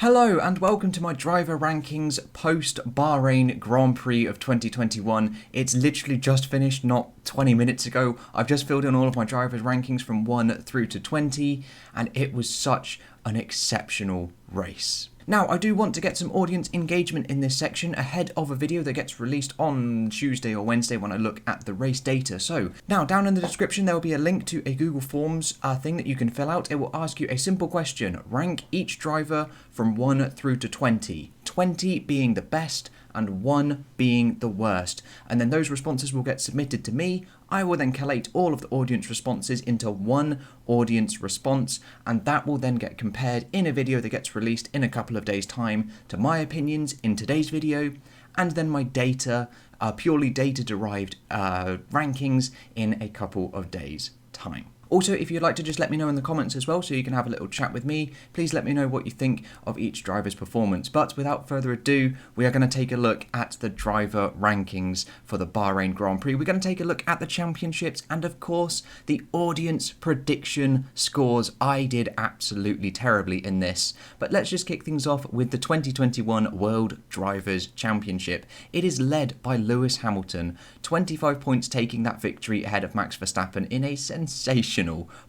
Hello and welcome to my driver rankings post Bahrain Grand Prix of 2021. It's literally just finished not 20 minutes ago. I've just filled in all of my drivers rankings from 1 through to 20 and it was such an exceptional race. Now, I do want to get some audience engagement in this section ahead of a video that gets released on Tuesday or Wednesday when I look at the race data. So, now down in the description there will be a link to a Google Forms thing that you can fill out. It will ask you a simple question. Rank each driver from 1 through to 20. 20 being the best and 1 being the worst. And then those responses will get submitted to me. I will then collate all of the audience responses into one audience response, and that will then get compared in a video that gets released in a couple of days' time to my opinions in today's video, and then my data, purely data-derived rankings in a couple of days' time. Also, if you'd like to just let me know in the comments as well, so you can have a little chat with me, please let me know what you think of each driver's performance. But without further ado, we are going to take a look at the driver rankings for the Bahrain Grand Prix. We're going to take a look at the championships and, of course, the audience prediction scores. I did absolutely terribly in this. But let's just kick things off with the 2021 World Drivers' Championship. It is led by Lewis Hamilton, 25 points, taking that victory ahead of Max Verstappen in a sensational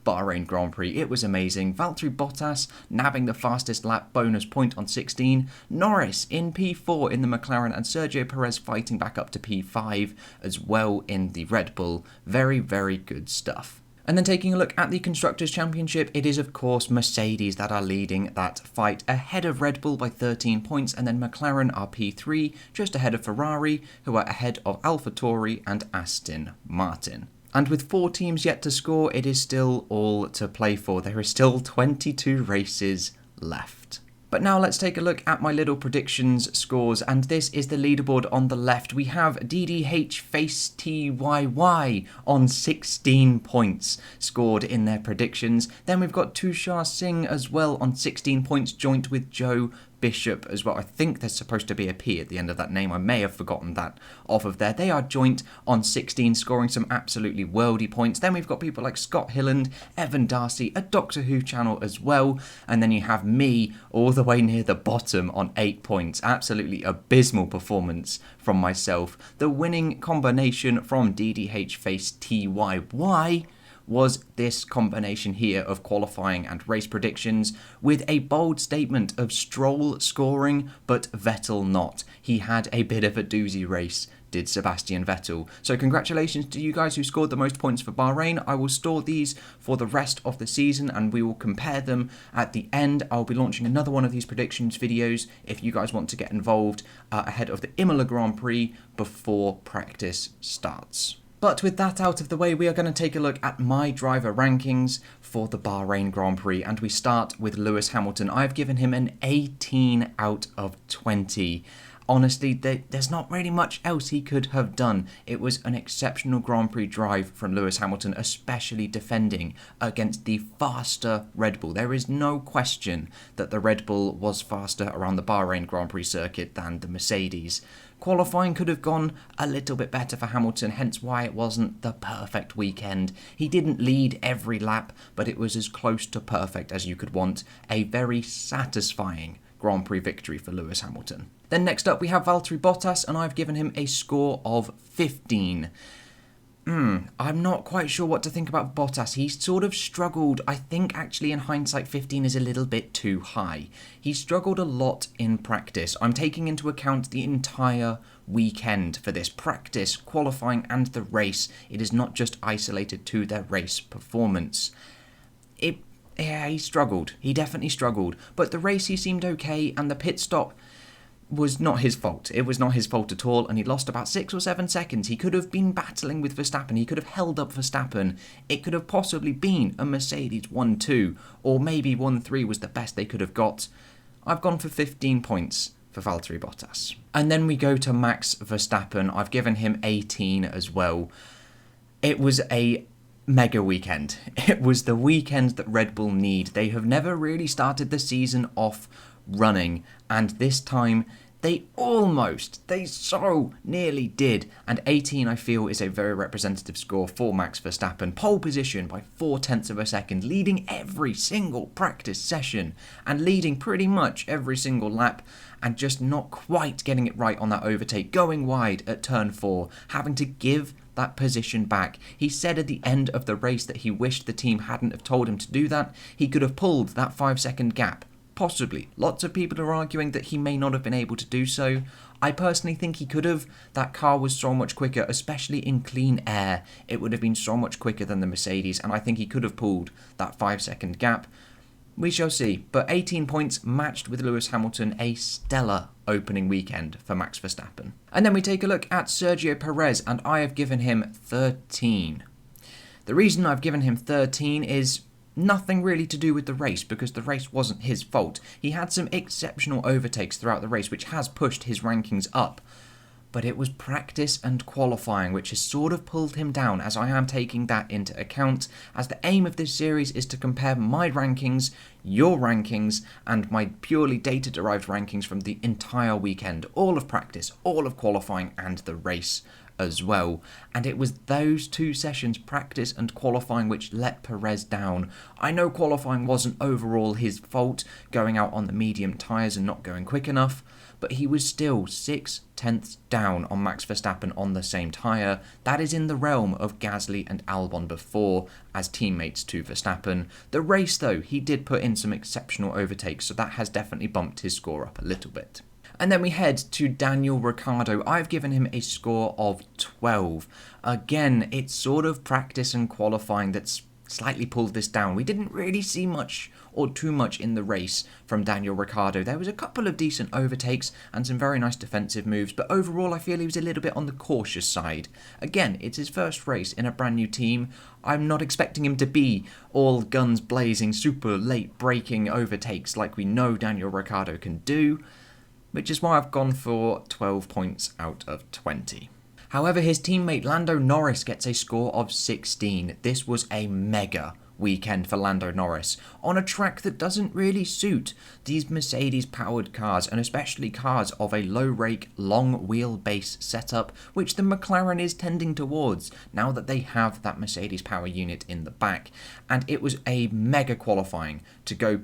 Bahrain Grand Prix. It was amazing. Valtteri Bottas nabbing the fastest lap bonus point on 16. Norris in P4 in the McLaren and Sergio Perez fighting back up to P5 as well in the Red Bull. Very, very good stuff. And then taking a look at the Constructors' Championship, it is of course Mercedes that are leading that fight ahead of Red Bull by 13 points, and then McLaren are P3, just ahead of Ferrari, who are ahead of Alfa Tauri and Aston Martin. And with 4 teams yet to score, it is still all to play for. There is still 22 races left. But now let's take a look at my little predictions scores, and this is the leaderboard on the left. We have DDH Face TYY on 16 points scored in their predictions. Then we've got Tushar Singh as well on 16 points, joint with Joe Bishop as well. I think there's supposed to be a P at the end of that name. I may have forgotten that off of there. They are joint on 16, scoring some absolutely worldy points. Then we've got people like Scott Hilland, Evan Darcy, a Doctor Who channel as well. And then you have me all the way near the bottom on 8 points. Absolutely abysmal performance from myself. The winning combination from DDH Face TYY was this combination here of qualifying and race predictions, with a bold statement of Stroll scoring but Vettel not. He had a bit of a doozy race, did Sebastian Vettel. So congratulations to you guys who scored the most points for Bahrain. I will store these for the rest of the season and we will compare them at the end. I'll be launching another one of these predictions videos if you guys want to get involved ahead of the Imola Grand Prix before practice starts. But with that out of the way, we are going to take a look at my driver rankings for the Bahrain Grand Prix, and we start with Lewis Hamilton. I've given him an 18 out of 20. Honestly, there's not really much else he could have done. It was an exceptional Grand Prix drive from Lewis Hamilton, especially defending against the faster Red Bull. There is no question that the Red Bull was faster around the Bahrain Grand Prix circuit than the Mercedes. Qualifying could have gone a little bit better for Hamilton, hence why it wasn't the perfect weekend. He didn't lead every lap, but it was as close to perfect as you could want. A very satisfying Grand Prix victory for Lewis Hamilton. Then next up we have Valtteri Bottas, and I've given him a score of 15. I'm not quite sure what to think about Bottas. He sort of struggled. I think actually in hindsight 15 is a little bit too high. He struggled a lot in practice. I'm taking into account the entire weekend for this practice, qualifying and the race. It is not just isolated to their race performance. Yeah, he struggled. He definitely struggled. But the race he seemed okay, and the pit stop was not his fault. It was not his fault at all, and he lost about 6 or 7 seconds. He could have been battling with Verstappen. He could have held up Verstappen. It could have possibly been a Mercedes 1-2, or maybe 1-3 was the best they could have got. I've gone for 15 points for Valtteri Bottas. And then we go to Max Verstappen. I've given him 18 as well. It was a mega weekend. It was the weekend that Red Bull need. They have never really started the season off running, and this time They so nearly did. And 18, I feel, is a very representative score for Max Verstappen. Pole position by 0.4 of a second, leading every single practice session and leading pretty much every single lap, and just not quite getting it right on that overtake, going wide at turn 4, having to give that position back. He said at the end of the race that he wished the team hadn't have told him to do that. He could have pulled that 5-second gap. Possibly. Lots of people are arguing that he may not have been able to do so. I personally think he could have. That car was so much quicker, especially in clean air. It would have been so much quicker than the Mercedes, and I think he could have pulled that 5-second gap. We shall see. But 18 points matched with Lewis Hamilton, a stellar opening weekend for Max Verstappen. And then we take a look at Sergio Perez, and I have given him 13. The reason I've given him 13 is nothing really to do with the race, because the race wasn't his fault. He had some exceptional overtakes throughout the race, which has pushed his rankings up. But it was practice and qualifying which has sort of pulled him down, as I am taking that into account, as the aim of this series is to compare my rankings, your rankings, and my purely data-derived rankings from the entire weekend. All of practice, all of qualifying, and the race as well. And it was those two sessions, practice and qualifying, which let Perez down. I know qualifying wasn't overall his fault, going out on the medium tyres and not going quick enough, but he was still 0.6 down on Max Verstappen on the same tyre. That is in the realm of Gasly and Albon before, as teammates to Verstappen. The race though, he did put in some exceptional overtakes, so that has definitely bumped his score up a little bit. And then we head to Daniel Ricciardo. I've given him a score of 12. Again, it's sort of practice and qualifying that's slightly pulled this down. We didn't really see much or too much in the race from Daniel Ricciardo. There was a couple of decent overtakes and some very nice defensive moves, but overall I feel he was a little bit on the cautious side. Again, it's his first race in a brand new team. I'm not expecting him to be all guns blazing, super late braking overtakes like we know Daniel Ricciardo can do, which is why I've gone for 12 points out of 20. However, his teammate Lando Norris gets a score of 16. This was a mega weekend for Lando Norris on a track that doesn't really suit these Mercedes-powered cars, and especially cars of a low-rake, long wheelbase setup, which the McLaren is tending towards now that they have that Mercedes power unit in the back. And it was a mega qualifying to go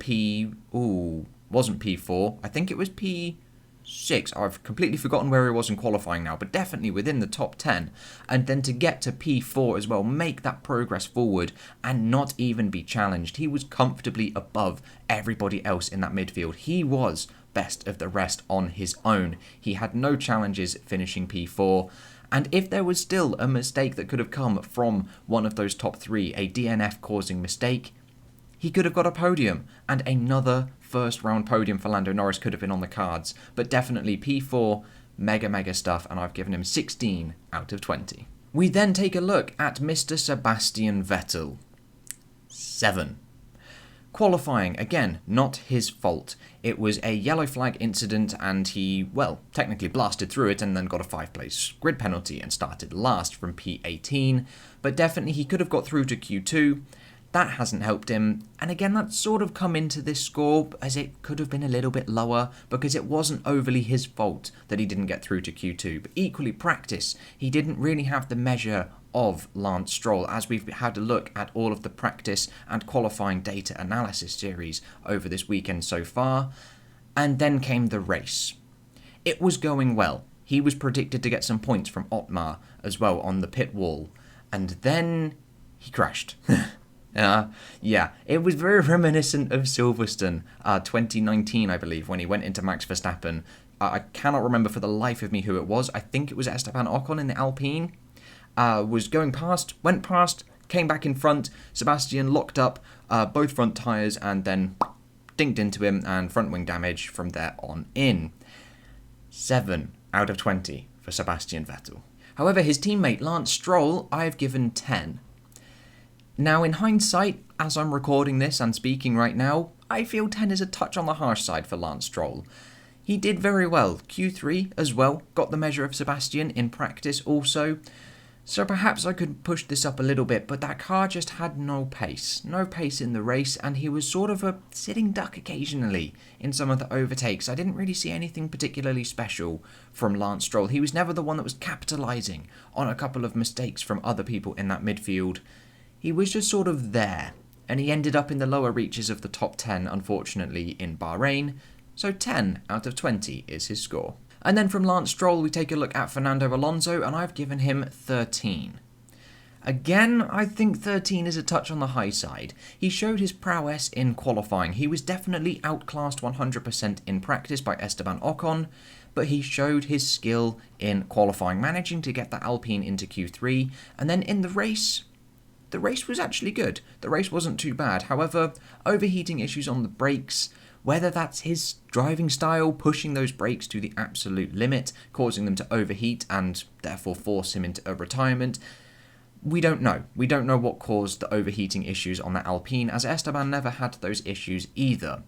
wasn't P4, I think it was P6. I've completely forgotten where he was in qualifying now, but definitely within the top 10. And then to get to P4 as well, make that progress forward and not even be challenged. He was comfortably above everybody else in that midfield. He was best of the rest on his own. He had no challenges finishing P4. And if there was still a mistake that could have come from one of those top 3, a DNF causing mistake, he could have got a podium, and another first round podium for Lando Norris could have been on the cards. But definitely P4, mega stuff, and I've given him 16 out of 20. We then take a look at Mr. Sebastian Vettel. 7. Qualifying, again, not his fault. It was a yellow flag incident and he, technically blasted through it and then got a 5-place grid penalty and started last from P18. But definitely he could have got through to Q2. That hasn't helped him, and again that's sort of come into this score as it could have been a little bit lower because it wasn't overly his fault that he didn't get through to Q2, but equally practice, he didn't really have the measure of Lance Stroll, as we've had a look at all of the practice and qualifying data analysis series over this weekend so far. And then came the race. It was going well. He was predicted to get some points from Otmar as well on the pit wall, and then he crashed. It was very reminiscent of Silverstone 2019, I believe, when he went into Max Verstappen. I cannot remember for the life of me who it was. I think it was Esteban Ocon in the Alpine. Was going past, went past, came back in front. Sebastian locked up both front tyres and then dinked into him, and front wing damage from there on in. 7 out of 20 for Sebastian Vettel. However, his teammate Lance Stroll, I've given 10. Now, in hindsight, as I'm recording this and speaking right now, I feel 10 is a touch on the harsh side for Lance Stroll. He did very well. Q3 as well, got the measure of Sebastian in practice also. So perhaps I could push this up a little bit, but that car just had no pace. No pace in the race, and he was sort of a sitting duck occasionally in some of the overtakes. I didn't really see anything particularly special from Lance Stroll. He was never the one that was capitalising on a couple of mistakes from other people in that midfield. He was just sort of there, and he ended up in the lower reaches of the top 10, unfortunately, in Bahrain. So 10 out of 20 is his score. And then from Lance Stroll, we take a look at Fernando Alonso, and I've given him 13. Again, I think 13 is a touch on the high side. He showed his prowess in qualifying. He was definitely outclassed 100% in practice by Esteban Ocon, but he showed his skill in qualifying, managing to get the Alpine into Q3, and then in the race was actually good. The race wasn't too bad. However, overheating issues on the brakes, whether that's his driving style, pushing those brakes to the absolute limit, causing them to overheat and therefore force him into a retirement, we don't know. We don't know what caused the overheating issues on the Alpine, as Esteban never had those issues either.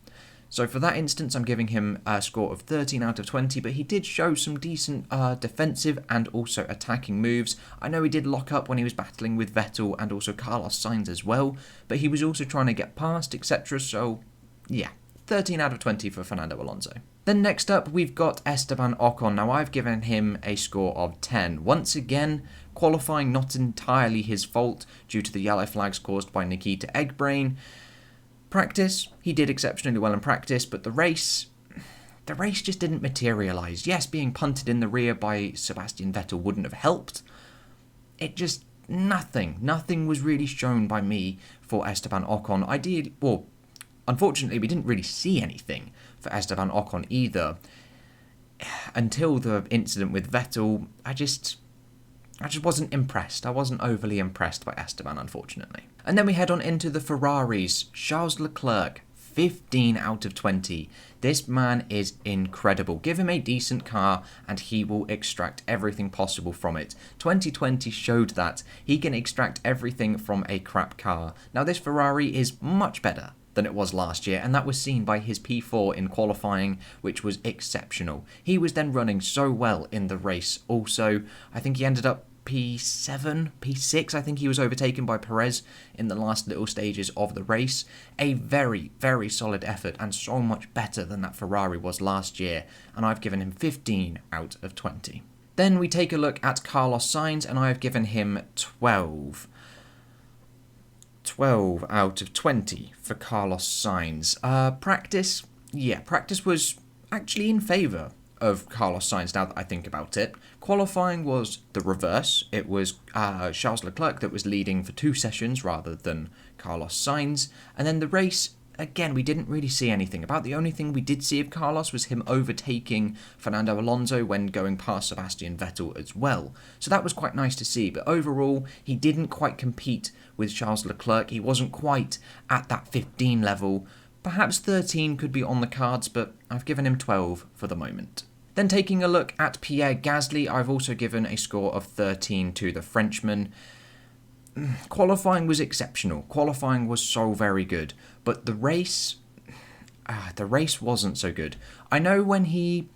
So for that instance, I'm giving him a score of 13 out of 20, but he did show some decent defensive and also attacking moves. I know he did lock up when he was battling with Vettel and also Carlos Sainz as well, but he was also trying to get past, etc. So, yeah. 13 out of 20 for Fernando Alonso. Then next up, we've got Esteban Ocon. Now, I've given him a score of 10. Once again, qualifying not entirely his fault due to the yellow flags caused by Nikita Eggbrain. Practice, he did exceptionally well in practice, but the race just didn't materialise. Yes, being punted in the rear by Sebastian Vettel wouldn't have helped. It just, nothing was really shown by me for Esteban Ocon. Unfortunately, we didn't really see anything for Esteban Ocon either. Until the incident with Vettel, I just wasn't impressed. I wasn't overly impressed by Esteban, unfortunately. And then we head on into the Ferraris. Charles Leclerc, 15 out of 20. This man is incredible. Give him a decent car and he will extract everything possible from it. 2020 showed that he can extract everything from a crap car. Now, this Ferrari is much better than it was last year, and that was seen by his P4 in qualifying, which was exceptional. He was then running so well in the race also. I think he ended up P7, P6, I think he was overtaken by Perez in the last little stages of the race. A very, very solid effort, and so much better than that Ferrari was last year, and I've given him 15 out of 20. Then we take a look at Carlos Sainz, and I've given him 12. 12 out of 20 for Carlos Sainz. Practice was actually in favour of Carlos Sainz now that I think about it. Qualifying was the reverse. It was Charles Leclerc that was leading for 2 sessions rather than Carlos Sainz. And then the race, again, we didn't really see anything. About the only thing we did see of Carlos was him overtaking Fernando Alonso when going past Sebastian Vettel as well. So that was quite nice to see. But overall, he didn't quite compete with Charles Leclerc. He wasn't quite at that 15 level. Perhaps 13 could be on the cards, but I've given him 12 for the moment. Then taking a look at Pierre Gasly, I've also given a score of 13 to the Frenchman. Qualifying was exceptional. Qualifying was so very good. But the race wasn't so good. I know when he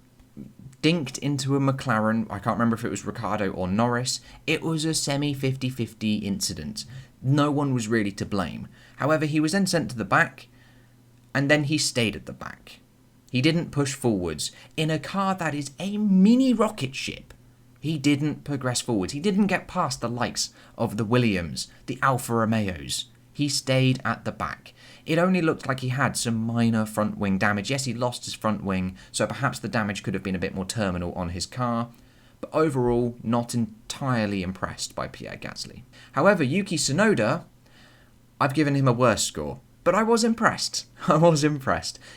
dinked into a McLaren, I can't remember if it was Ricciardo or Norris, it was a semi-50-50 incident. No one was really to blame. However, he was then sent to the back, and then he stayed at the back. He didn't push forwards. In a car that is a mini rocket ship, he didn't progress forwards. He didn't get past the likes of the Williams, the Alfa Romeos. He stayed at the back. It only looked like he had some minor front wing damage. Yes, he lost his front wing, so perhaps the damage could have been a bit more terminal on his car. But overall, not entirely impressed by Pierre Gasly. However, Yuki Tsunoda, I've given him a worse score. But I was impressed.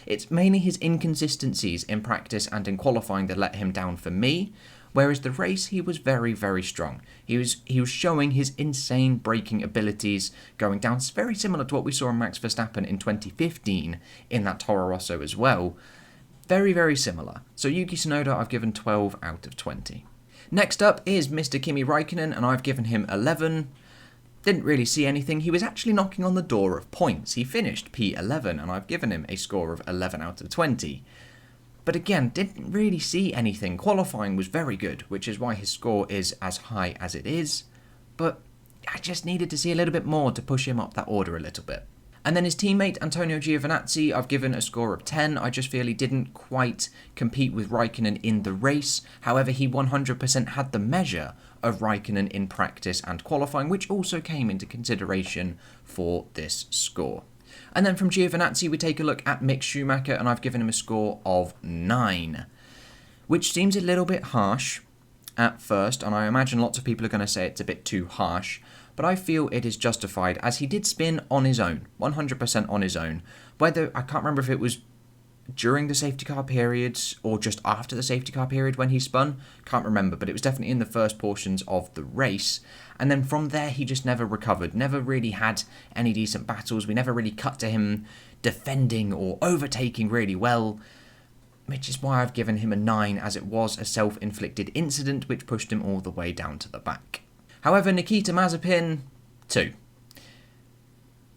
It's mainly his inconsistencies in practice and in qualifying that let him down for me, whereas the race he was very, very strong. He was showing his insane braking abilities, going down very similar to what we saw in Max Verstappen in 2015 in that Toro Rosso as well. Very, very similar. So Yuki Tsunoda I've given 12 out of 20. Next up is Mr. Kimi Räikkönen, and I've given him 11. Didn't really see anything. He was actually knocking on the door of points. He finished P11, and I've given him a score of 11 out of 20. But again, didn't really see anything. Qualifying was very good, which is why his score is as high as it is. but I just needed to see a little bit more to push him up that order a little bit. And then his teammate, Antonio Giovinazzi, I've given a score of 10. I just feel he didn't quite compete with Raikkonen in the race. However, he 100% had the measure of Raikkonen in practice and qualifying, which also came into consideration for this score. And then from Giovinazzi, we take a look at Mick Schumacher, and I've given him a score of 9, which seems a little bit harsh at first, and I imagine lots of people are going to say it's a bit too harsh, but I feel it is justified, as he did spin on his own, 100% on his own. Whether, I can't remember if it was during the safety car periods or just after the safety car period when he spun, can't remember, but it was definitely in the first portions of the race. And then from there, he just never recovered, never really had any decent battles. We never really cut to him defending or overtaking really well, which is why I've given him a 9, as it was a self-inflicted incident which pushed him all the way down to the back. However, Nikita Mazepin, 2.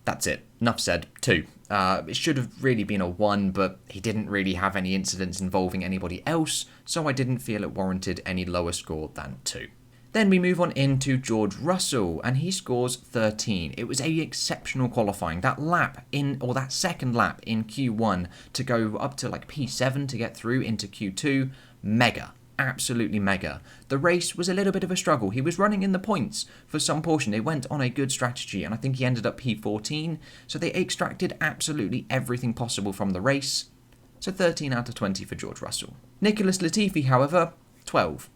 That's it. Enough said. 2. It should have really been a 1, but he didn't really have any incidents involving anybody else, so I didn't feel it warranted any lower score than 2. Then we move on into George Russell, and he scores 13. It was a exceptional qualifying. That lap or that second lap in Q1 to go up to like P7 to get through into Q2, mega. Absolutely mega. The race was a little bit of a struggle. He was running in the points for some portion. They went on a good strategy, and I think he ended up P14. So they extracted absolutely everything possible from the race. So 13 out of 20 for George Russell. Nicholas Latifi, however, 12.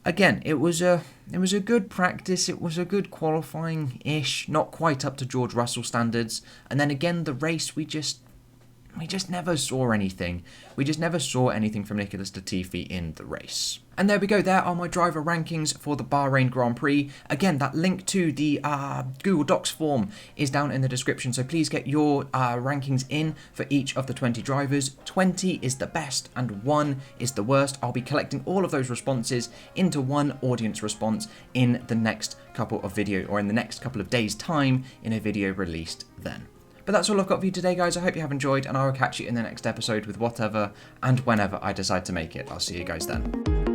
Again, it was a good practice. It was a good qualifying-ish, not quite up to George Russell standards. And then again, the race, we just never saw anything. We just never saw anything from Nicholas Latifi in the race. And there we go. There are my driver rankings for the Bahrain Grand Prix. Again, that link to the Google Docs form is down in the description, so please get your rankings in for each of the 20 drivers. 20 is the best and 1 is the worst. I'll be collecting all of those responses into one audience response in the next couple of in the next couple of days' time in a video released then. But that's all I've got for you today, guys. I hope you have enjoyed, and I will catch you in the next episode with whatever and whenever I decide to make it. I'll see you guys then.